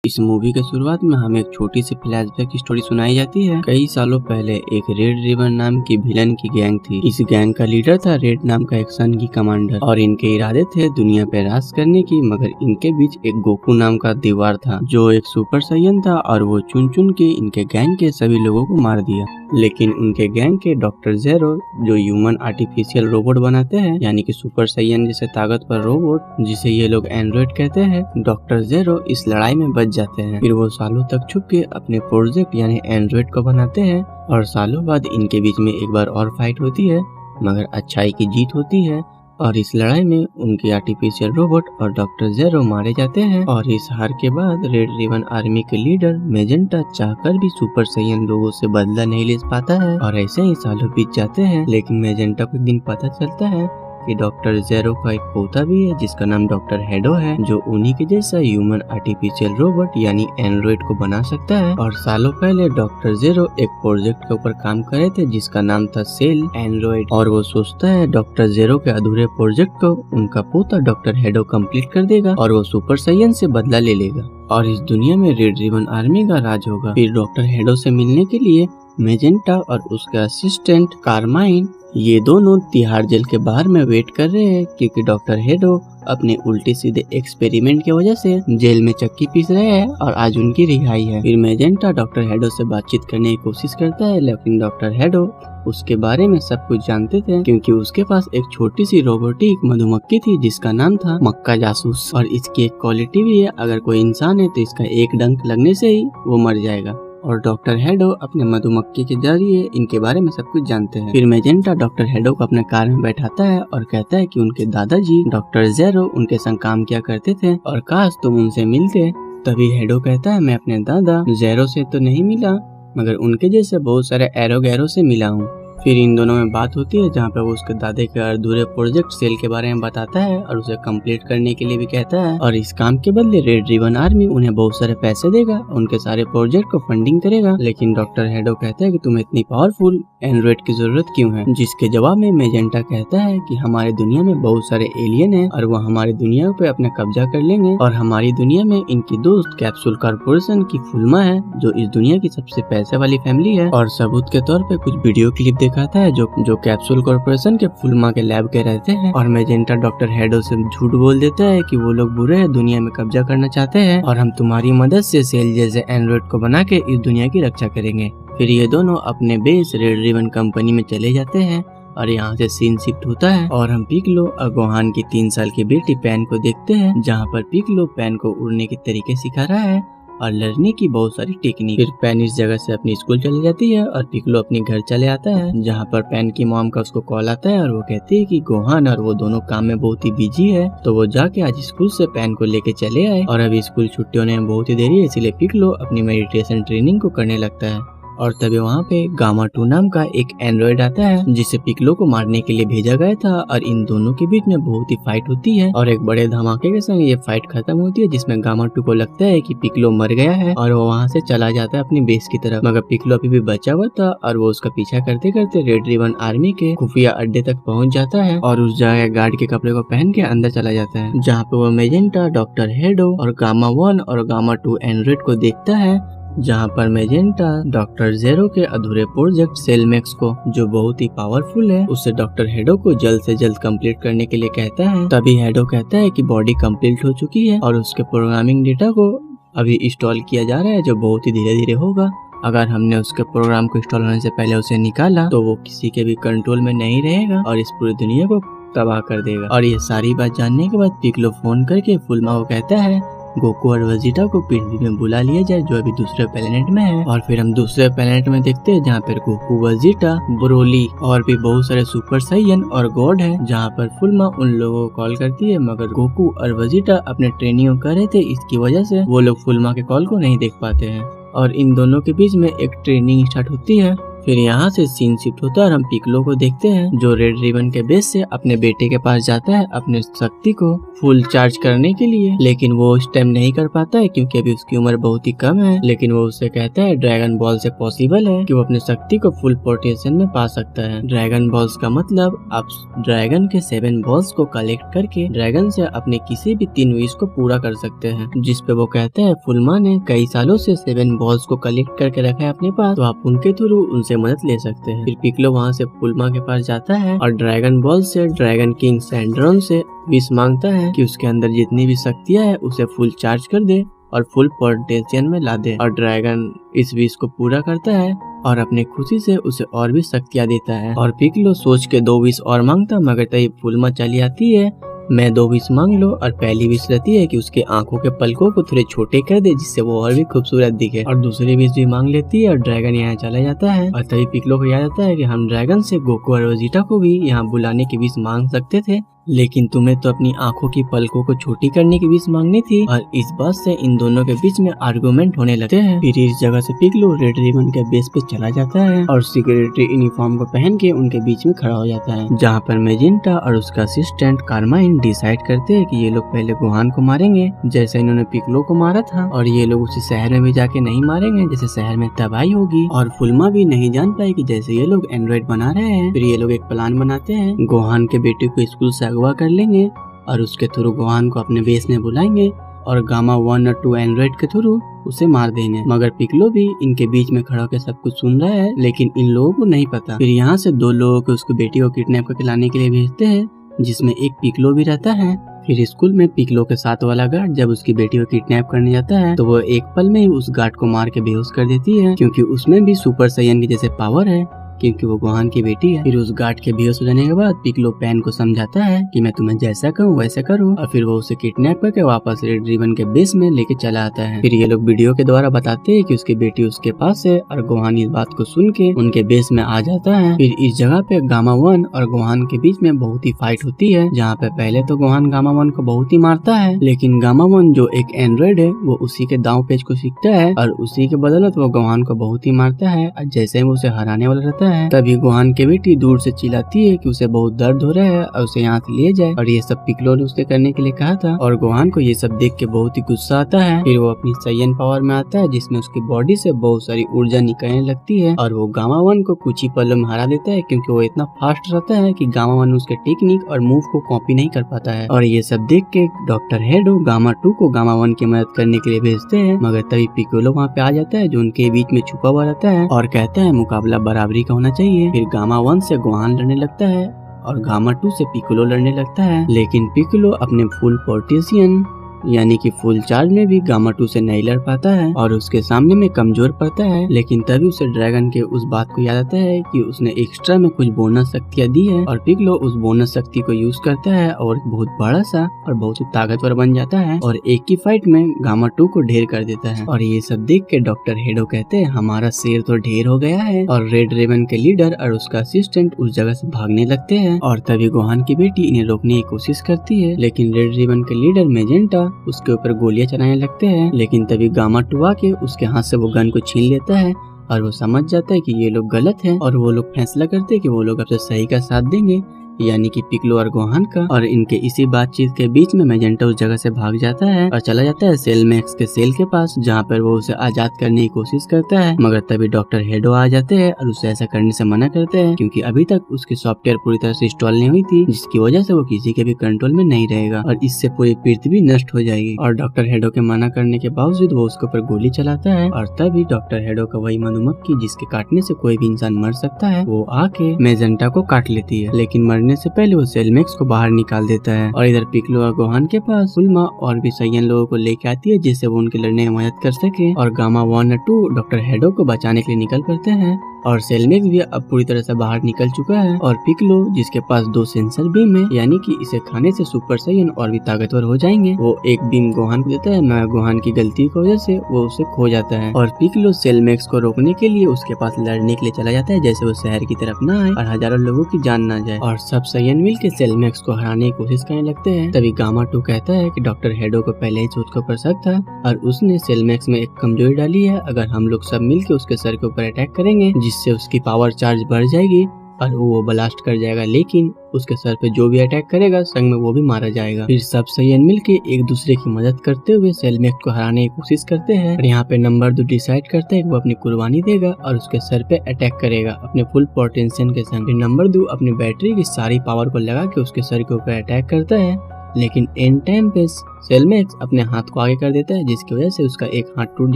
इस मूवी के शुरुआत में हमें एक छोटी सी फ्लैशबैक की स्टोरी सुनाई जाती है। कई सालों पहले एक रेड रिबन नाम की विलन की गैंग थी। इस गैंग का लीडर था रेड नाम का एक सन की कमांडर और इनके इरादे थे दुनिया पे राज करने की, मगर इनके बीच एक गोकू नाम का दीवार था जो एक सुपर साइयन था और वो चुन चुन के इनके गैंग के सभी लोगों को मार दिया। लेकिन उनके गैंग के डॉक्टर ज़ेरो जो ह्यूमन आर्टिफिशियल रोबोट बनाते हैं, यानी कि सुपर साइयन जैसे ताकतवर रोबोट जिसे ये लोग एंड्रॉइड कहते हैं, डॉक्टर ज़ेरो इस लड़ाई में बच जाते हैं। फिर वो सालों तक छुप के अपने प्रोजेक्ट यानी एंड्रॉइड को बनाते हैं और सालों बाद इनके बीच में एक बार और फाइट होती है, मगर अच्छाई की जीत होती है और इस लड़ाई में उनकी आर्टिफिशियल रोबोट और डॉक्टर ज़ेरो मारे जाते हैं। और इस हार के बाद रेड रिबन आर्मी के लीडर मेजेंटा चाहकर भी सुपर साइयन लोगों से बदला नहीं ले पाता है और ऐसे ही सालों बीत जाते हैं। लेकिन मेजेंटा को एक दिन पता चलता है कि डॉक्टर ज़ेरो का एक पोता भी है जिसका नाम डॉक्टर हेडो है, जो उन्हीं के जैसा ह्यूमन आर्टिफिशियल रोबोट यानी एंड्रॉइड को बना सकता है। और सालों पहले डॉक्टर ज़ेरो एक प्रोजेक्ट के ऊपर काम कर रहे थे जिसका नाम था सेल एंड्रॉइड, और वो सोचता है डॉक्टर ज़ेरो के अधूरे प्रोजेक्ट को उनका पोता डॉक्टर हेडो कंप्लीट कर देगा और वो सुपर साइयन से बदला ले लेगा और इस दुनिया में रेड रिबन आर्मी का राज होगा। फिर डॉक्टर हेडो से मिलने के लिए मेजेंटा और उसके असिस्टेंट कारमाइन ये दोनों तिहाड़ जेल के बाहर में वेट कर रहे हैं, क्योंकि डॉक्टर हेडो अपने उल्टे सीधे एक्सपेरिमेंट की वजह से जेल में चक्की पीस रहे हैं और आज उनकी रिहाई है। फिर मेजेंटा डॉक्टर हेडो से बातचीत करने की कोशिश करता है, लेकिन डॉक्टर हेडो उसके बारे में सब कुछ जानते थे, क्योंकि उसके पास एक छोटी सी रोबोटिक मधुमक्खी थी जिसका नाम था मक्का जासूस। और इसकी एक क्वालिटी भी है, अगर कोई इंसान है तो इसका एक डंक लगने से ही वो मर जाएगा। और डॉक्टर हेडो अपने मधुमक्खी के जरिए इनके बारे में सब कुछ जानते हैं। फिर मेजेंटा डॉक्टर हेडो को अपने कार में बैठाता है और कहता है कि उनके दादाजी डॉक्टर ज़ेरो उनके संग काम किया करते थे और काश तुम उनसे मिलते। तभी हेडो कहता है मैं अपने दादा ज़ेरो से तो नहीं मिला, मगर उनके जैसे बहुत सारे एरो गैरो से मिला हूँ। फिर इन दोनों में बात होती है जहाँ पे वो उसके दादे के अधूरे प्रोजेक्ट सेल के बारे में बताता है और उसे कंप्लीट करने के लिए भी कहता है, और इस काम के बदले रेड रिबन आर्मी उन्हें बहुत सारे पैसे देगा, उनके सारे प्रोजेक्ट को फंडिंग करेगा। लेकिन डॉक्टर हेडो कहता है कि तुम्हें इतनी पावरफुल एंड्रॉइड की जरूरत क्यों है, जिसके जवाब में मेजेंटा कहता है कि हमारी दुनिया में बहुत सारे एलियन है और वो हमारी दुनिया पे अपना कब्जा कर लेंगे और हमारी दुनिया में इनकी दोस्त कैप्सूल कॉर्पोरेशन की फुलमा है जो इस दुनिया की सबसे पैसे वाली फैमिली है। और सबूत के तौर पे कुछ वीडियो क्लिप दिखाता है जो कैप्सूल कॉर्पोरेशन के फुलमा के लैब के रहते हैं। और मेजेंटा डॉक्टर हेडो से झूठ बोल देता है कि वो लोग बुरे हैं, दुनिया में कब्जा करना चाहते हैं और हम तुम्हारी मदद से सेल जैसे एंड्रॉइड को बना के इस दुनिया की रक्षा करेंगे। फिर ये दोनों अपने बेस रेड रिबन कंपनी में चले जाते हैं और यहाँ से सीन शिफ्ट होता है और हम पिकलो और गोहान की 3 साल की बेटी पैन को देखते हैं, जहाँ पर पिकलो पैन को उड़ने के तरीके सिखा रहा है और लड़ने की बहुत सारी टेक्निक। फिर पैन इस जगह से अपनी स्कूल चली जाती है और पिकलो अपने घर चले आता है, जहाँ पर पैन की मॉम का उसको कॉल आता है और वो कहती है कि गोहान और वो दोनों काम में बहुत ही बिजी है, तो वो जाके आज स्कूल से पैन को लेके चले आए। और अभी स्कूल छुट्टी होने में बहुत ही देरी है, इसीलिए पिकलो अपनी मेडिटेशन ट्रेनिंग को करने लगता है। और तभी वहाँ पे गामा 2 नाम का एक एंड्रॉइड आता है जिसे पिकलो को मारने के लिए भेजा गया था और इन दोनों के बीच में बहुत ही फाइट होती है और एक बड़े धमाके के संग ये फाइट खत्म होती है, जिसमें गामा 2 को लगता है कि पिकलो मर गया है और वो वहाँ से चला जाता है अपनी बेस की तरफ, मगर पिकलो अभी भी बचा हुआ था और वो उसका पीछा करते करते रेड रिबन आर्मी के खुफिया अड्डे तक पहुँच जाता है और उस जगह गार्ड के कपड़े को पहन के अंदर चला जाता है, जहाँ पे वो मेजेंटा डॉक्टर हेडो और गामा 1 और गामा 2 एंड्रॉइड को देखता है, जहाँ पर मेजेंटा डॉक्टर ज़ेरो के अधूरे प्रोजेक्ट सेलमैक्स को जो बहुत ही पावरफुल है उससे डॉक्टर हेडो को जल्द से जल्द कंप्लीट करने के लिए कहता है। तभी हेडो कहता है कि बॉडी कंप्लीट हो चुकी है और उसके प्रोग्रामिंग डेटा को अभी इंस्टॉल किया जा रहा है, जो बहुत ही धीरे धीरे होगा। अगर हमने उसके प्रोग्राम को इंस्टॉल होने से पहले उसे निकाला तो वो किसी के भी कंट्रोल में नहीं रहेगा और इस पूरी दुनिया को तबाह कर देगा। और ये सारी बात जानने के बाद पिकलो फोन करके फुलमा को कहता है गोकू और वेजिटा को पृथ्वी में बुला लिया जाए, जो अभी दूसरे प्लेनेट में है। और फिर हम दूसरे प्लेनेट में देखते हैं जहाँ पर गोकू, वेजिटा, ब्रोली और भी बहुत सारे सुपर साइयन और गॉड है, जहाँ पर फुलमा उन लोगों को कॉल करती है, मगर गोकू और वेजिटा अपने ट्रेनिंग कर रहे थे, इसकी वजह से वो लोग फुलमा के कॉल को नहीं देख पाते हैं और इन दोनों के बीच में एक ट्रेनिंग स्टार्ट होती है। फिर यहाँ से सीन शिफ्ट होता है और हम पिकलो को देखते हैं जो रेड रिबन के बेस से अपने बेटे के पास जाता है अपने शक्ति को फुल चार्ज करने के लिए, लेकिन वो उस टाइम नहीं कर पाता है क्योंकि अभी उसकी उम्र बहुत ही कम है। लेकिन वो उससे कहता है ड्रैगन बॉल से पॉसिबल है कि वो अपने शक्ति को फुल पोटेंशियल में पा सकता है। ड्रैगन बॉल्स का मतलब आप ड्रैगन के 7 बॉल्स को कलेक्ट करके ड्रैगन से अपने किसी भी 3 विश को पूरा कर सकते हैं। जिस पे वो कहता है फुलमा ने कई सालों से 7 बॉल्स को कलेक्ट करके रखा है अपने पास, तो आप उनके थ्रू उनसे मदद ले सकते हैं। फिर पिकलो वहाँ से फुलमा के पास जाता है और ड्रैगन बॉल से ड्रैगन किंग सैंड्रॉन से विश मांगता है कि उसके अंदर जितनी भी शक्तियाँ है उसे फुल चार्ज कर दे और फुल पोटेंशियल में ला दे। और ड्रैगन इस विश को पूरा करता है और अपने खुशी से उसे और भी शक्तियाँ देता है। और पिकलो सोच के 2 विश और मांगता, मगर तभी फुलमा चली आती है। मैं 2 विश मांग लो, और पहली विश रहती है कि उसके आंखों के पलकों को थोड़े छोटे कर दे जिससे वो और भी खूबसूरत दिखे, और दूसरी विश भी मांग लेती है और ड्रैगन यहाँ चला जाता है। और तभी पिकलो को याद आता है कि हम ड्रैगन से गोकू और वेजिटा को भी यहाँ बुलाने की विश मांग सकते थे, लेकिन तुम्हें तो अपनी आंखों की पलकों को छोटी करने की विश मांगनी थी। और इस बात से इन दोनों के बीच में आर्गुमेंट होने लगते हैं। फिर इस जगह से पिकलो रेड रिबन के बेस पे चला जाता है और सिक्योरिटी यूनिफॉर्म को पहन के उनके बीच में खड़ा हो जाता है, जहाँ पर मेजेंटा और उसका असिस्टेंट कार्माइन डिसाइड करते हैं कि ये लोग पहले गोहान को मारेंगे जैसे इन्होंने पिकलो को मारा था, और ये लोग उसी शहर में भी जाके नहीं मारेंगे जैसे शहर में तबाही होगी और फुलमा भी नहीं जान पाएगी जैसे ये लोग एंड्रॉइड बना रहे हैं। फिर ये लोग एक प्लान बनाते हैं, गोहान के बेटे को स्कूल से अगवा कर लेंगे और उसके थ्रू गोहान को अपने बेस में बुलाएंगे और गामा 1 और 2 एंड्रॉइड के थ्रू उसे मार देंगे। मगर पिकलो भी इनके बीच में खड़ा होकर सब कुछ सुन रहा है, लेकिन इन लोगों को नहीं पता। फिर यहाँ से 2 लोगों को उसकी बेटी को किडनैप करके लाने के लिए भेजते हैं, जिसमें एक पिकलो भी रहता है। फिर स्कूल में पिकलो के साथ वाला गार्ड जब उसकी बेटी को किडनैप करने जाता है तो वो एक पल में ही उस गार्ड को मार के बेहोश कर देती है, क्योंकि उसमें भी सुपर साइयन की जैसे पावर है, क्योंकि वो गोहान की बेटी है। फिर उस गार्ड के बेहोश हो जाने के बाद पिकलो पैन को समझाता है कि मैं तुम्हें जैसा कहूँ वैसे करूँ, और फिर वो उसे किडनैप करके वापस रेड रिबन के बेस में लेके चला आता है। फिर ये लोग वीडियो के द्वारा बताते हैं कि उसकी बेटी उसके पास है, और गोहान इस बात को सुन के उनके बेस में आ जाता है। फिर इस जगह पे गामा 1 और गोहान के बीच में बहुत ही फाइट होती है, जहाँ पे पहले तो गोहान गामा 1 को बहुत ही मारता है, लेकिन गामा 1 जो एक एंड्रॉइड है वो उसी के दांव पेच को सीखता है और उसी के बदौलत वो गोहान को बहुत ही मारता है। और जैसे वो उसे हराने वाला रहता है तभी गोहान की बेटी दूर से चिल्लाती है कि उसे बहुत दर्द हो रहा है और उसे यहाँ से ले जाए, और ये सब पिकलो ने उसे करने के लिए कहा था। और गोहान को ये सब देख के बहुत ही गुस्सा आता है। फिर वो अपनी साइयन पावर में आता है, जिसमें उसकी बॉडी से बहुत सारी ऊर्जा निकलने लगती है, और वो गामा 1 को कुछ ही पलों में हरा देता है, क्योंकि वो इतना फास्ट रहता है कि गामा 1 उसके टेक्निक और मूव को कॉपी नहीं कर पाता है। और ये सब देख के डॉक्टर हेडो गामा 2 को गामा 1 की मदद करने के लिए भेजते हैं, मगर तभी पिकोलो वहाँ पे आ जाता है जो उनके बीच में छुपा हुआ रहता है और कहता है मुकाबला बराबरी का होना चाहिए। फिर गामा 1 से गोहान लड़ने लगता है और गामा 2 से पिकोलो लड़ने लगता है, लेकिन पिकोलो अपने फुल पोटेंशियल यानी कि फुल चार्ज में भी गामा 2 से नहीं लड़ पाता है और उसके सामने में कमजोर पड़ता है। लेकिन तभी उसे ड्रैगन के उस बात को याद आता है कि उसने एक्स्ट्रा में कुछ बोनस शक्तियाँ दी है, और पिकलो उस बोनस शक्ति को यूज करता है और बहुत बड़ा सा और बहुत ही ताकतवर बन जाता है और एक की फाइट में गामा 2 को ढेर कर देता है। और ये सब देख के डॉक्टर हेडो कहते हैं हमारा शेर तो ढेर हो गया है, और रेड रिबन के लीडर और उसका असिस्टेंट उस जगह से भागने लगते हैं। और तभी गोहान की बेटी इन्हें रोकने की कोशिश करती है, लेकिन रेड रिबन के लीडर मेजेंटा उसके ऊपर गोलियां चलाने लगते हैं। लेकिन तभी गामा 2 आके उसके हाथ से वो गन को छीन लेता है और वो समझ जाता है कि ये लोग गलत हैं, और वो लोग फैसला करते हैं कि वो लोग अब से सही का साथ देंगे, यानी कि पिकलो और गोहान का। और इनके इसी बातचीत के बीच में मेजेंटा उस जगह से भाग जाता है और चला जाता है सेलमैक्स के सेल के पास, जहाँ पर वो उसे आजाद करने की कोशिश करता है। मगर तभी डॉक्टर हेडो आ जाते हैं और उसे ऐसा करने से मना करते हैं, क्योंकि अभी तक उसकी सॉफ्टवेयर पूरी तरह से इंस्टॉल नहीं हुई थी, जिसकी वजह से वो किसी के भी कंट्रोल में नहीं रहेगा और इससे पूरी पृथ्वी नष्ट हो जाएगी। और डॉक्टर हेडो के मना करने के बावजूद वो उसके ऊपर गोली चलाता है, और तभी डॉक्टर हेडो का वही मधुमक्खी जिसके काटने से कोई भी इंसान मर सकता है, वो आके मेजेंटा को काट लेती है। लेकिन मरने से पहले वो सेलमैक्स को बाहर निकाल देता है। और इधर पिकलो और गोहान के पास फुलमा और भी साइयन लोगों को लेके आती है, जिससे वो उनके लड़ने में मदद कर सके। और गामा 1 और 2 डॉक्टर हेडो को बचाने के लिए निकल पड़ते हैं, और सेलमैक्स भी अब पूरी तरह से बाहर निकल चुका है। और पिकलो जिसके पास 2 सेंसर बीम है, यानी कि इसे खाने से सुपर साइयन और भी ताकतवर हो जाएंगे, वो एक बीम गोहान को देता है, मगर गोहान की गलती की वजह से वो उसे खो जाता है। और पिकलो सेलमैक्स को रोकने के लिए उसके पास लड़ने के लिए चला जाता है, जैसे वो शहर की तरफ ना आए और हजारों लोगों की जान ना जाए। और सब साइयन मिल के सेलमैक्स को हराने की कोशिश करने लगते हैं। तभी गामा 2 कहता है कि डॉक्टर हेडो को पहले ही उसके ऊपर शक था और उसने सेलमैक्स में एक कमजोरी डाली है, अगर हम लोग सब मिल के उसके सर के ऊपर अटैक करेंगे जिससे जिससे उसकी पावर चार्ज बढ़ जाएगी और वो ब्लास्ट कर जाएगा, लेकिन उसके सर पे जो भी अटैक करेगा संग में वो भी मारा जाएगा। फिर सब सैयन मिलके एक दूसरे की मदद करते हुए सेलमेक्स को हराने की कोशिश करते हैं और यहाँ पे नंबर 2 डिसाइड करता है कि वो अपनी कुर्बानी देगा और उसके सर पे अटैक करेगा अपने फुल पोटेंशियल के संग। फिर नंबर 2 अपनी बैटरी की सारी पावर को लगा के उसके सर के ऊपर अटैक करता है, लेकिन एंड टाइम पे सेलमेक्स अपने हाथ को आगे कर देता है जिसकी वजह से उसका एक हाथ टूट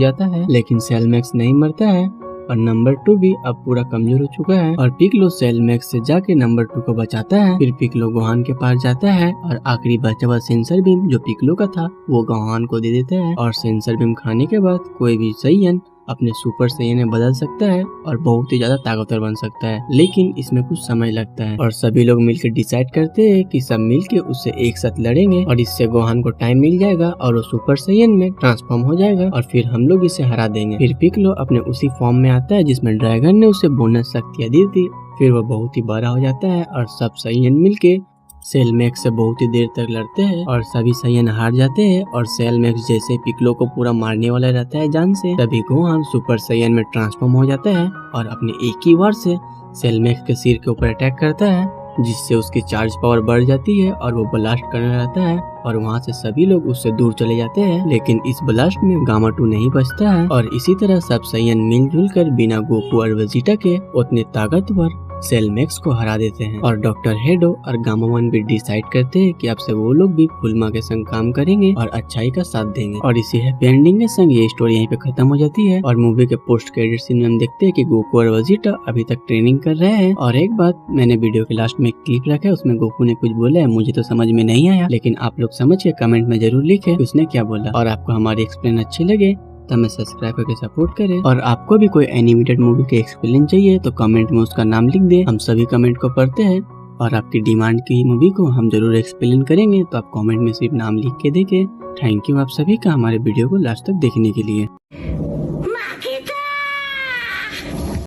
जाता है, लेकिन सेलमेक्स नहीं मरता है और नंबर 2 भी अब पूरा कमजोर हो चुका है और पिकलो सेलमेक्स से जाके नंबर 2 को बचाता है। फिर पिकलो गोहान के पास जाता है और आखिरी बचा हुआ सेंसर बीम जो पिकलो का था वो गोहान को दे देता है और सेंसर बीम खाने के बाद कोई भी सैयन अपने सुपर सैयन में बदल सकता है और बहुत ही ज्यादा ताकतवर बन सकता है, लेकिन इसमें कुछ समय लगता है और सभी लोग मिलकर डिसाइड करते हैं कि सब मिलके उससे एक साथ लड़ेंगे और इससे गोहान को टाइम मिल जाएगा और वो सुपर सैयन में ट्रांसफॉर्म हो जाएगा और फिर हम लोग इसे हरा देंगे। फिर पिकलो अपने उसी फॉर्म में आता है जिसमें ड्रैगन ने उसे बोनस शक्तियाँ दी थी। फिर वो बहुत ही बड़ा हो जाता है और सब सैयन मिलके सेलमेक्स से बहुत ही देर तक लड़ते हैं और सभी सैयन हार जाते हैं और सेलमेक्स जैसे पिकलो को पूरा मारने वाला रहता है जान से, तभी गोहान सुपर सैयन में ट्रांसफॉर्म हो जाता है और अपने एक ही वार से सेलमेक्स के सिर के ऊपर अटैक करता है जिससे उसकी चार्ज पावर बढ़ जाती है और वो ब्लास्ट करने लगता है और वहाँ से सभी लोग उससे दूर चले जाते हैं, लेकिन इस ब्लास्ट में गामा 2 नहीं बचता है और इसी तरह सब सैयन मिलजुल कर बिना गोकू और वेजिटा के उतने ताकतवर सेलमेक्स को हरा देते हैं और डॉक्टर हेडो और गामा 1 भी डिसाइड करते हैं कि अब से वो लोग भी फुलमा के संग काम करेंगे और अच्छाई का साथ देंगे और इसी हैप्पी एंडिंग के संग ये स्टोरी यहीं पे खत्म हो जाती है। और मूवी के पोस्ट क्रेडिट सीन में हम देखते हैं कि गोकू और वेजिटा अभी तक ट्रेनिंग कर रहे हैं और एक बात मैंने वीडियो के लास्ट में एक क्लिप रखा है, उसमें गोकू ने कुछ बोला है, मुझे तो समझ में नहीं आया, लेकिन आप लोग समझ के कमेंट में जरूर लिखे उसने क्या बोला और आपको हमारी एक्सप्लेन अच्छी लगे तो हमें सब्सक्राइब करके सपोर्ट करें और आपको भी कोई एनिमेटेड मूवी के एक्सप्लेन चाहिए तो कमेंट में उसका नाम लिख दे, हम सभी कमेंट को पढ़ते हैं और आपकी डिमांड की मूवी को हम जरूर एक्सप्लेन करेंगे, तो आप कमेंट में सिर्फ नाम लिख के देखें। थैंक यू आप सभी का हमारे वीडियो को लास्ट तक देखने के लिए।